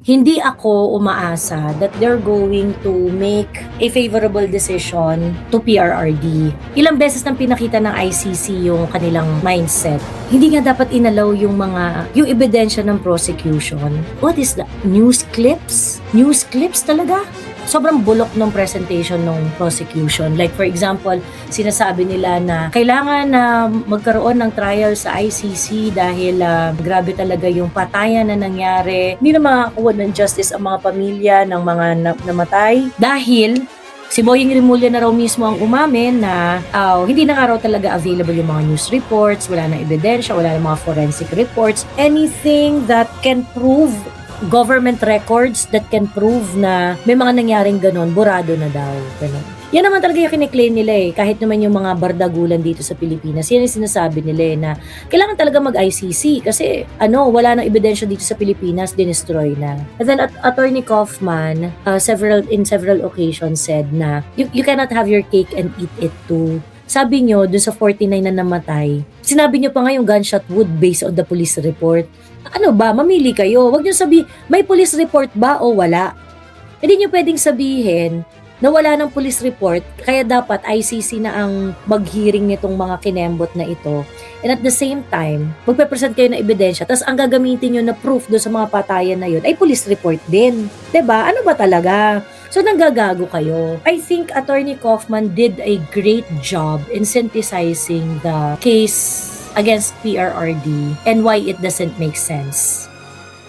Hindi ako umaasa that they're going to make a favorable decision to PRRD. Ilang beses nang pinakita ng ICC yung kanilang mindset. Hindi nga dapat inalaw yung ebidensya ng prosecution. What is that? News clips? News clips talaga? Sobrang bulok ng presentation ng prosecution. Like for example, sinasabi nila na kailangan na magkaroon ng trial sa ICC dahil grabe talaga yung patayan na nangyari. Hindi na makakuha ng justice ang mga pamilya ng mga namatay dahil si Boying Rimulya na raw mismo ang umamin na hindi na nga raw talaga available yung mga news reports, wala na ebidensya, wala na mga forensic reports, anything that can prove government records that can prove na may mga nangyaring ganon, burado na daw. Ganon. Yan naman talaga yung kiniklaim nila eh. Kahit naman yung mga bardagulan dito sa Pilipinas, yan yung sinasabi nila eh, na kailangan talaga mag-ICC kasi wala nang ebidensya dito sa Pilipinas, dinestroy na. And then Attorney Kaufman, in several occasions said na you cannot have your cake and eat it too. Sabi nyo, dun sa 49 na namatay, sinabi nyo pa nga yung gunshot wound based on the police report. Ano ba? Mamili kayo. Huwag nyo sabihin, may police report ba o wala? Hindi nyo pwedeng sabihin na wala ng police report, kaya dapat ICC na ang mag-hearing nitong mga kinembot na ito. And at the same time, magpe-present kayo ng ebidensya, tapos ang gagamitin nyo na proof doon sa mga patayan na yun ay police report din. 'Di ba? Ano ba talaga? So, nanggagago kayo. I think Attorney Kaufman did a great job in synthesizing the case against PRRD and why it doesn't make sense.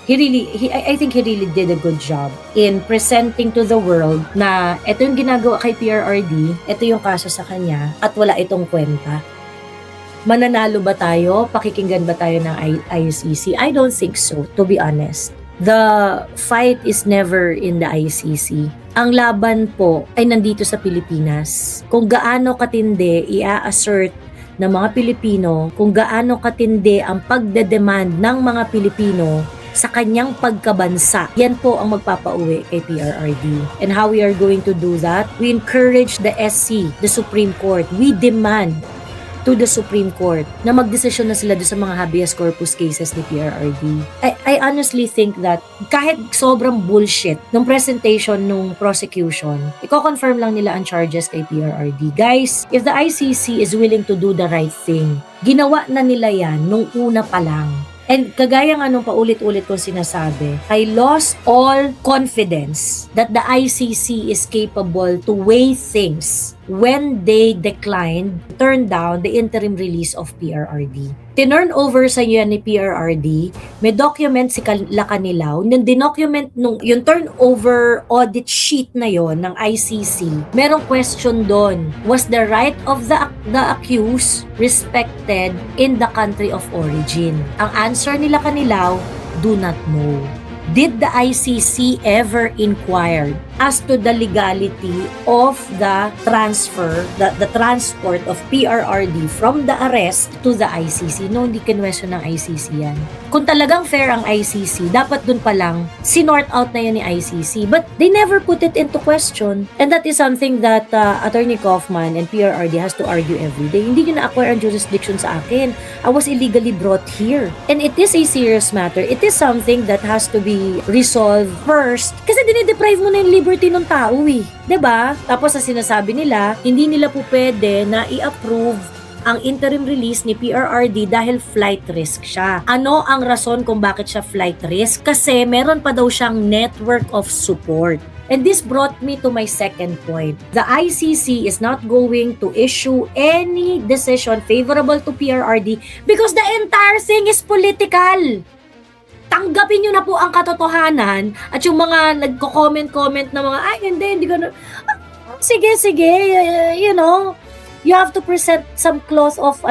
I think he really did a good job in presenting to the world na ito yung ginagawa kay PRRD, ito yung kaso sa kanya, at wala itong kwenta. Mananalo ba tayo? Pakikinggan ba tayo ng ICC? I don't think so, to be honest. The fight is never in the ICC. Ang laban po ay nandito sa Pilipinas. Kung gaano katindi i-assert ng mga Pilipino, kung gaano katindi ang pagdedemand ng mga Pilipino sa kanyang pagkabansa. Yan po ang magpapauwi kay PRRD. And how we are going to do that? We encourage the SC, the Supreme Court. We demand to the Supreme Court na magdesisyon na sila doon sa mga habeas corpus cases ni PRRD. I honestly think that kahit sobrang bullshit ng presentation ng prosecution, i-confirm lang nila ang charges kay PRRD. Guys, if the ICC is willing to do the right thing, ginawa na nila yan nung una pa lang. And kagaya nga nung paulit-ulit kong sinasabi, I lost all confidence that the ICC is capable to weigh things when they turned down the interim release of PRRD. Tinurn over sa yan ni PRRD, may document si Lacanilaw, nung dinocument yung turnover audit sheet na yon ng ICC, merong question doon, was the right of the accused respected in the country of origin? Ang answer ni Lacanilaw, do not know. Did the ICC ever inquire as to the legality of the transfer, the transport of PRRD from the arrest to the ICC? No, hindi kinwestiyon ng ICC yan. Kung talagang fair ang ICC, dapat dun pa lang, sinort out na yan ni ICC. But they never put it into question. And that is something that Attorney Kaufman and PRRD has to argue every day. Hindi nyo na-acquire ang jurisdiction sa akin. I was illegally brought here. And it is a serious matter. It is something that has to be resolved first. Kasi dinideprive mo na yung liberty ng tao eh. 'Di ba? Tapos sa sinasabi nila, hindi nila po pwede na i-approve ang interim release ni PRRD dahil flight risk siya. Ano ang rason kung bakit siya flight risk? Kasi meron pa daw siyang network of support. And this brought me to my second point. The ICC is not going to issue any decision favorable to PRRD because the entire thing is political. Tanggapin nyo na po ang katotohanan at yung mga nagko-comment na mga, hindi ko na, sige, you have to present some clause of,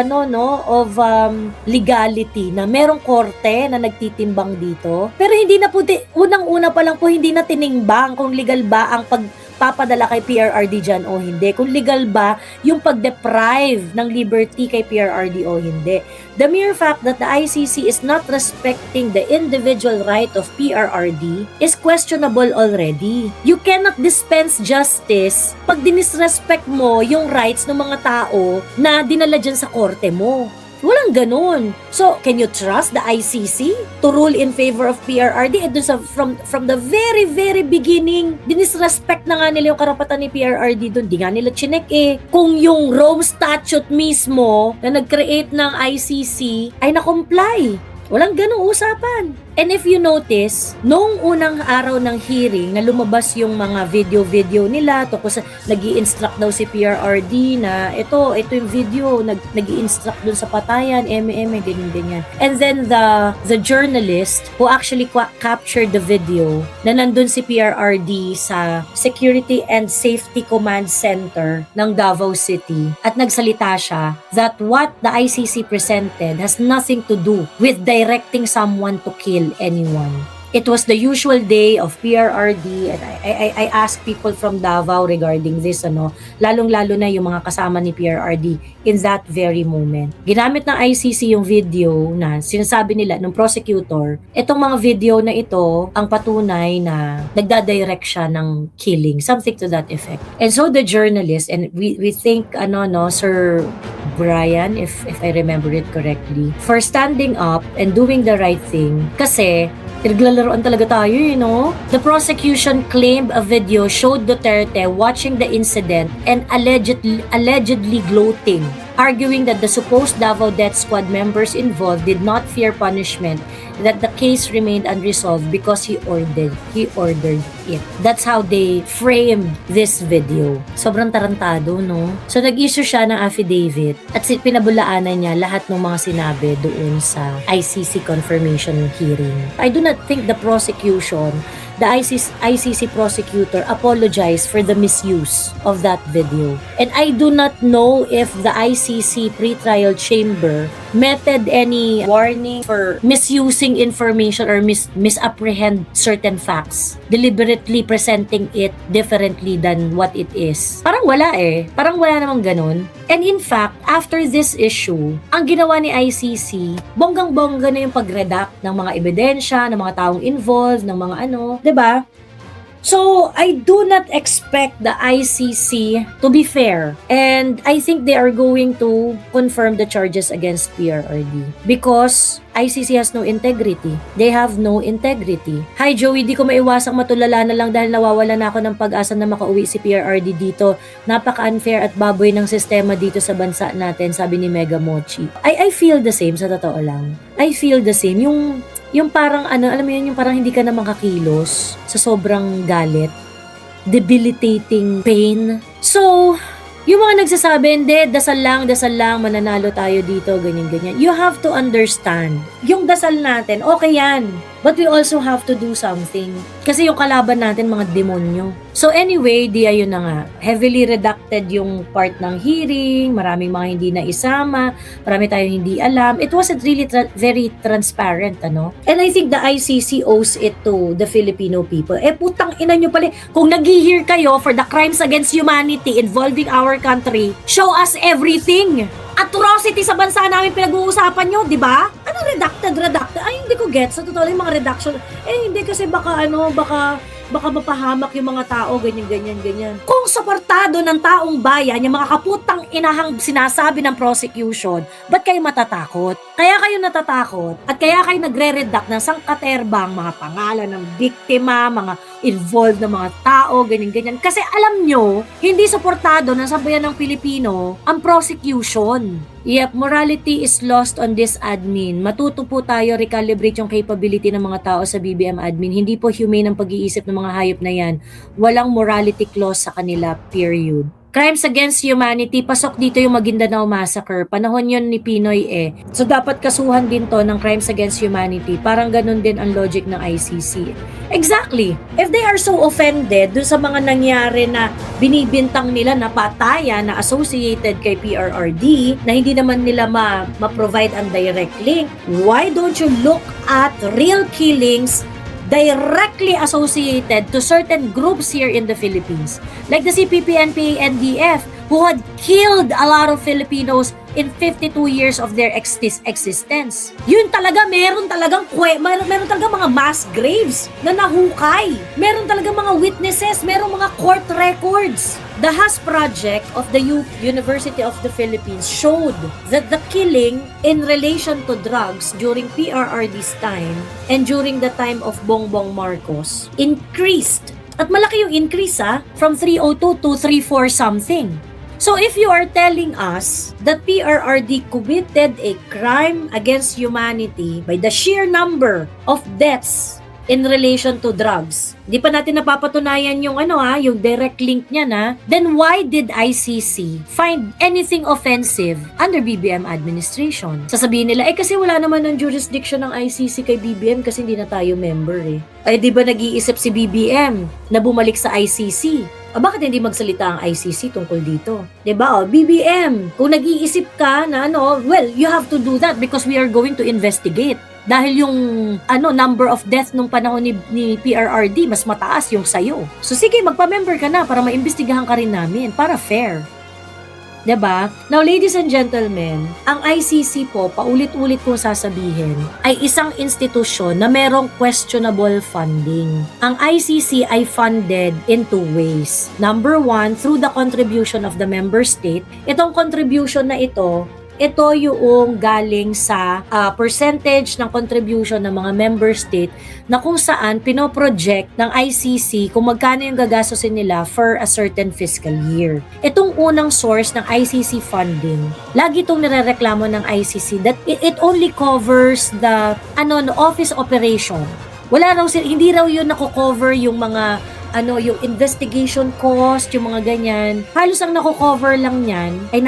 legality na merong korte na nagtitimbang dito. Pero hindi na po, unang-una pa lang po, hindi na tinimbang kung legal ba ang pagpapadala kay PRRD dyan o hindi. Kung legal ba yung pag-deprive ng liberty kay PRRD o hindi. The mere fact that the ICC is not respecting the individual right of PRRD is questionable already. You cannot dispense justice pag dinisrespect mo yung rights ng mga tao na dinala dyan sa korte mo. Walang ganun. So, can you trust the ICC to rule in favor of PRRD? And dun sa, from the very, very beginning, dinisrespect na nga nila yung karapatan ni PRRD dun. Di nga nila chinek kung yung Rome Statute mismo na nag-create ng ICC ay na-comply. Walang ganung usapan. And if you notice, noong unang araw ng hearing na lumabas yung mga video nila tungkol sa nag-i-instruct daw si PRRD na ito yung video, nag-i-instruct dun sa patayan, ganyan. And then the journalist who actually captured the video na nandun si PRRD sa Security and Safety Command Center ng Davao City at nagsalita siya that what the ICC presented has nothing to do with directing someone to kill anyone. It was the usual day of PRRD, and I asked people from Davao regarding this, lalong-lalo na yung mga kasama ni PRRD in that very moment. Ginamit ng ICC yung video na sinasabi nila ng prosecutor, itong mga video na ito ang patunay na nagdadirect siya ng killing, something to that effect. And so the journalist, and we think, Sir Brian, if I remember it correctly, for standing up and doing the right thing, kasi naglalaroan talaga tayo, The prosecution claimed a video showed Duterte watching the incident and allegedly gloating, arguing that the supposed Davao Death Squad members involved did not fear punishment, that the case remained unresolved because he ordered it. That's how they framed this video. Sobrang tarantado, no? So nag-issue siya ng affidavit at pinabulaanan niya lahat ng mga sinabi doon sa ICC confirmation hearing. I do not think the prosecution, the ICC prosecutor apologized for the misuse of that video. And I do not know if the ICC pretrial chamber meted any warning for misusing information or misapprehend certain facts, deliberately presenting it differently than what it is. Parang wala Parang wala namang ganun. And in fact, after this issue, ang ginawa ni ICC, bonggang-bongga na yung pag-redact ng mga ebidensya, ng mga taong involved, ng mga 'di ba? So, I do not expect the ICC to be fair. And I think they are going to confirm the charges against PRRD. Because ICC has no integrity. They have no integrity. Hi Joey, di ko maiwasang matulala na lang dahil nawawala na ako ng pag-asa na makauwi si PRRD dito. Napaka-unfair at baboy ng sistema dito sa bansa natin, sabi ni Mega Mochi. I feel the same, sa totoo lang. I feel the same. Yung parang alam mo yun, yung parang hindi ka na makakilos sa sobrang galit, debilitating pain. So, yung mga nagsasabi, hindi, dasal lang, mananalo tayo dito, ganyan. You have to understand, yung dasal natin, okay yan. But we also have to do something. Kasi yung kalaban natin, mga demonyo. So anyway, ayun na nga. Heavily redacted yung part ng hearing, maraming mga hindi na isama, marami tayong hindi alam. It wasn't really very transparent, And I think the ICC owes it to the Filipino people. Putang ina nyo pala, kung nag-hear kayo for the crimes against humanity involving our country, show us everything. Atrocity sa bansa namin pinag-uusapan nyo, di ba? Ano redacted? Ay, hindi ko get. Sa totoo lang, yung mga redaction. Hindi kasi baka mapahamak yung mga tao, ganyan. Kung suportado ng taong bayan, yung mga kaputang inahang sinasabi ng prosecution, ba't kayo matatakot? Kaya kayo natatakot at kaya kayo nagre-redact ng sangkaterbang mga pangalan ng biktima, mga involved na mga tao, ganyan. Kasi alam nyo, hindi suportado ng sambayan ng Pilipino ang prosecution. Yep, morality is lost on this admin. Matuto po tayo recalibrate yung capability ng mga tao sa BBM admin. Hindi po humane ang pag-iisip ng mga hayop na yan. Walang morality clause sa kanila, period. Crimes against humanity, pasok dito yung Maguindanao Massacre. Panahon yun ni Pinoy So dapat kasuhan din to ng crimes against humanity. Parang ganun din ang logic ng ICC. Exactly. If they are so offended dun sa mga nangyari na binibintang nila na patayan na associated kay PRRD, na hindi naman nila ma-provide ang direct link, why don't you look at real killings directly associated to certain groups here in the Philippines. Like the CPP, NPA, NDF. who had killed a lot of Filipinos in 52 years of their existence. Yun talaga, meron talagang mga mass graves na nahukay. Meron talagang mga witnesses, meron mga court records. The Haas project of the University of the Philippines showed that the killing in relation to drugs during PRRD's time and during the time of Bongbong Marcos increased. At malaki yung increase from 302 to 34 something. So if you are telling us that PRRD committed a crime against humanity by the sheer number of deaths in relation to drugs, di pa natin napapatunayan yung yung direct link niya then why did ICC find anything offensive under BBM administration? Sasabihin nila, kasi wala naman ng jurisdiction ng ICC kay BBM kasi hindi na tayo member Ay di ba nag-iisip si BBM na bumalik sa ICC? Bakit hindi magsalita ang ICC tungkol dito? 'Di ba? BBM, kung nag-iisip ka na well, you have to do that because we are going to investigate. Dahil yung number of death nung panahon ni PRRD mas mataas yung sayo. So sige, magpa-member ka na para maimbestigahan ka rin namin para fair. 'Di ba? Now, ladies and gentlemen, ang ICC po, paulit-ulit kong sasabihin, ay isang institusyon na merong questionable funding. Ang ICC ay funded in two ways. Number one, through the contribution of the member state. Itong contribution na ito yung galing sa percentage ng contribution ng mga member state na kung saan pinoproject ng ICC kung magkano yung gagastusin nila for a certain fiscal year. Itong unang source ng ICC funding, lagi itong nirereklamo ng ICC that it only covers the office operation. Hindi raw yun nako-cover yung mga yung investigation cost, yung mga ganyan. Halos ang nako-cover lang niyan ay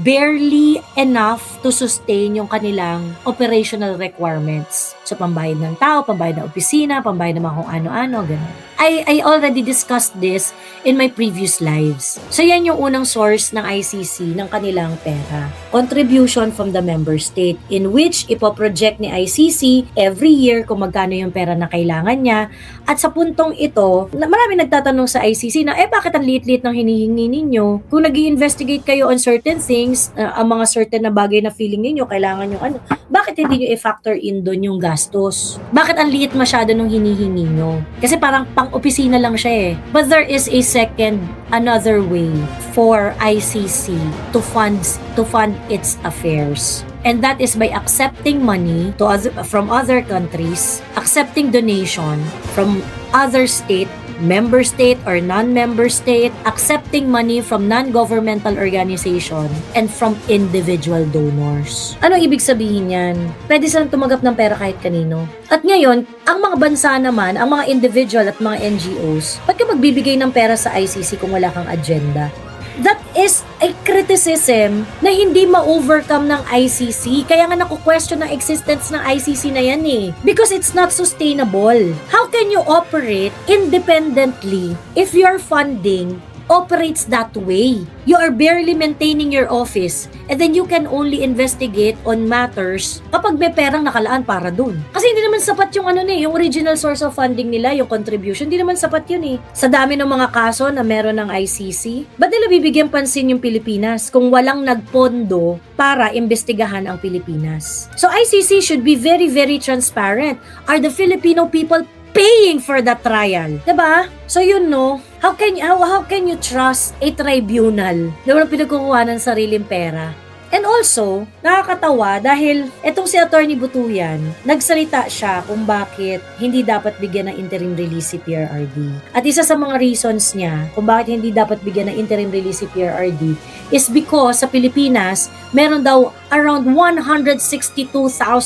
barely enough to sustain yung kanilang operational requirements. So, pambayad ng tao, pambayad ng opisina, pambayad ng mga kung ano-ano, ganun. I already discussed this in my previous lives. So, yan yung unang source ng ICC ng kanilang pera. Contribution from the member state in which ipoproject ni ICC every year kung magkano yung pera na kailangan niya. At sa puntong ito, marami nagtatanong sa ICC na, bakit ang liit-liit ng hinihingi ninyo? Kung nag-i-investigate kayo on certain things, ang mga certain na bagay na feeling ninyo, kailangan nyo bakit hindi nyo i-factor in doon yung gastos? Bakit ang liit masyado nung hinihingi nyo? Kasi parang pang-opisina lang siya But there is a another way for ICC to fund its affairs. And that is by accepting money from other countries, accepting donation from other member state or non-member state, accepting money from non-governmental organization, and from individual donors. Ano ibig sabihin yan? Pwede silang tumanggap ng pera kahit kanino. At ngayon, ang mga bansa naman, ang mga individual at mga NGOs, ba't ka magbibigay ng pera sa ICC kung wala kang agenda? That is a criticism na hindi ma-overcome ng ICC. Kaya nga naku-question ng existence ng ICC na yan Because it's not sustainable. How can you operate independently if your funding operates that way? You are barely maintaining your office and then you can only investigate on matters kapag may perang nakalaan para dun. Kasi hindi naman sapat yung yung original source of funding nila, yung contribution, hindi naman sapat yun Sa dami ng mga kaso na meron ng ICC, ba't nila bibigyan pansin yung Pilipinas kung walang nagpondo para imbestigahan ang Pilipinas? So ICC should be very, very transparent. Are the Filipino people paying for that trial? Diba? So how can you trust a tribunal na walang pinagkukuha ng sariling pera? And also, nakakatawa dahil etong si Attorney Butuyan, nagsalita siya kung bakit hindi dapat bigyan ng interim release si PRRD. At isa sa mga reasons niya kung bakit hindi dapat bigyan ng interim release si PRRD is because sa Pilipinas, meron daw around 162,000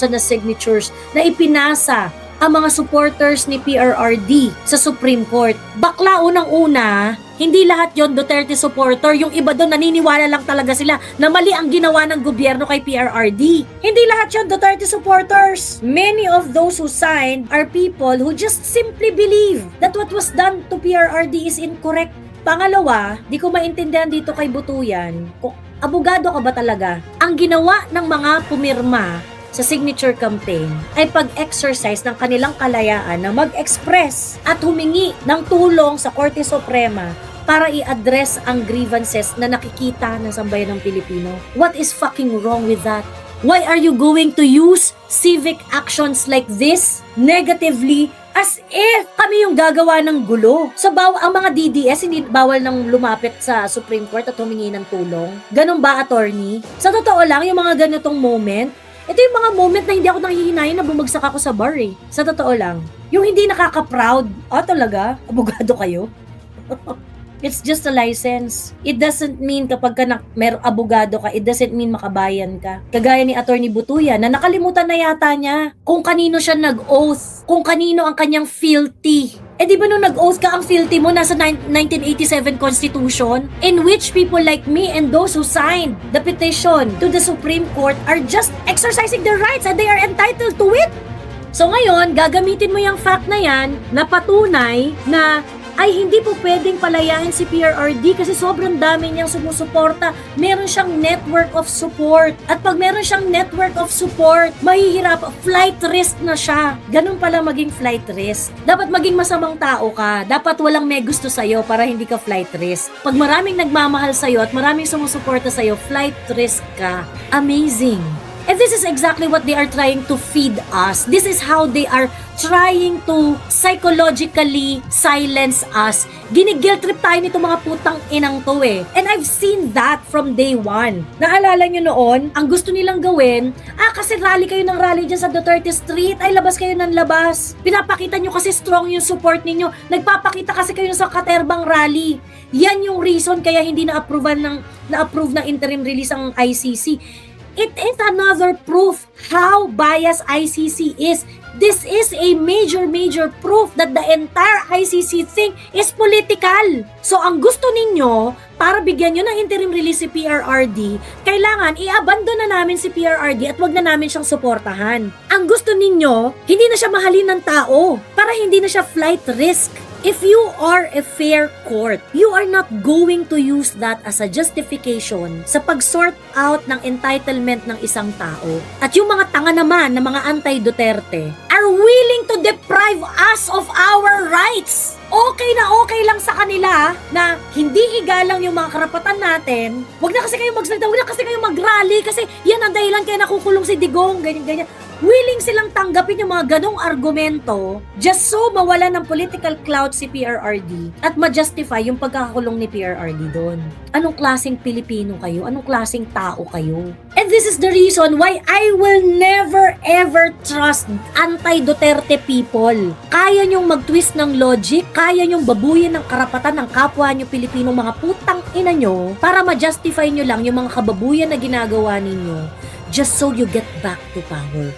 na signatures na ipinasa ang mga supporters ni PRRD sa Supreme Court. Bakla unang-una, hindi lahat yon Duterte supporter. Yung iba doon naniniwala lang talaga sila na mali ang ginawa ng gobyerno kay PRRD. Hindi lahat yon Duterte supporters. Many of those who signed are people who just simply believe that what was done to PRRD is incorrect. Pangalawa, di ko maintindihan dito kay Butuyan kung abogado ka ba talaga. Ang ginawa ng mga pumirma sa signature campaign ay pag-exercise ng kanilang kalayaan na mag-express at humingi ng tulong sa Korte Suprema para i-address ang grievances na nakikita ng sambayan ng Pilipino. What is fucking wrong with that? Why are you going to use civic actions like this negatively as if kami yung gagawa ng gulo? So, ang mga DDS, hindi bawal nang lumapit sa Supreme Court at humingi ng tulong? Ganun ba, attorney? Sa totoo lang, yung mga ganitong moment, ito yung mga moment na hindi ako nanghihinayin na bumagsak ako sa bar eh. Sa totoo lang. Yung hindi nakaka-proud, talaga? Abogado kayo? It's just a license. It doesn't mean kapag ka merong abogado ka, it doesn't mean makabayan ka. Kagaya ni Attorney Butuya na nakalimutan na yata niya kung kanino siya nag-oath, kung kanino ang kanyang fealty. Di ba nung nag-oath ka, ang fealty mo nasa 1987 Constitution, in which people like me and those who signed the petition to the Supreme Court are just exercising their rights and they are entitled to it. So ngayon, gagamitin mo yung fact na yan na patunay na ay hindi po pwedeng palayain si PRRD kasi sobrang dami niyang sumusuporta. Meron siyang network of support. At pag meron siyang network of support, mahihirap, flight risk na siya. Ganun pala maging flight risk. Dapat maging masamang tao ka. Dapat walang may gusto sa'yo para hindi ka flight risk. Pag maraming nagmamahal sa'yo at maraming sumusuporta sa'yo, flight risk ka. Amazing. And this is exactly what they are trying to feed us. This is how they are trying to psychologically silence us. Gini-guilt trip tayo nito mga putang inang to eh. And I've seen that from day one. Naalala nyo noon, ang gusto nilang gawin, kasi rally kayo ng rally dyan sa Duterte Street, ay labas kayo ng labas. Pinapakita nyo kasi strong yung support ninyo. Nagpapakita kasi kayo sa Katerbang rally. Yan yung reason kaya hindi na-approve ng interim release ang ICC. It is another proof how biased ICC is. This is a major proof that the entire ICC thing is political. So ang gusto ninyo, para bigyan nyo ng interim release si PRRD, kailangan i-abandon na namin si PRRD at wag na namin siyang suportahan. Ang gusto ninyo, hindi na siya mahalin ng tao para hindi na siya flight risk. If you are a fair court, you are not going to use that as a justification sa pag-sort out ng entitlement ng isang tao. At yung mga tanga naman na mga anti-Duterte are willing to deprive us of our rights. Okay na okay lang sa kanila na hindi igalang yung mga karapatan natin. Wag na kasi kayo magsalita, wag na kasi kayo mag-rally kasi yan ang dahilan kaya nakukulong si Digong, ganyan. Willing silang tanggapin yung mga ganong argumento just so mawala ng political clout si PRRD at ma-justify yung pagkakakulong ni PRRD doon. Anong klaseng Pilipino kayo? Anong klaseng tao kayo? And this is the reason why I will never ever trust anti-Duterte people. Kaya nyong mag-twist ng logic, kaya nyong babuyin ng karapatan ng kapwa nyo Pilipino mga putang ina nyo para ma-justify nyo lang yung mga kababuyan na ginagawa ninyo just so you get back to power.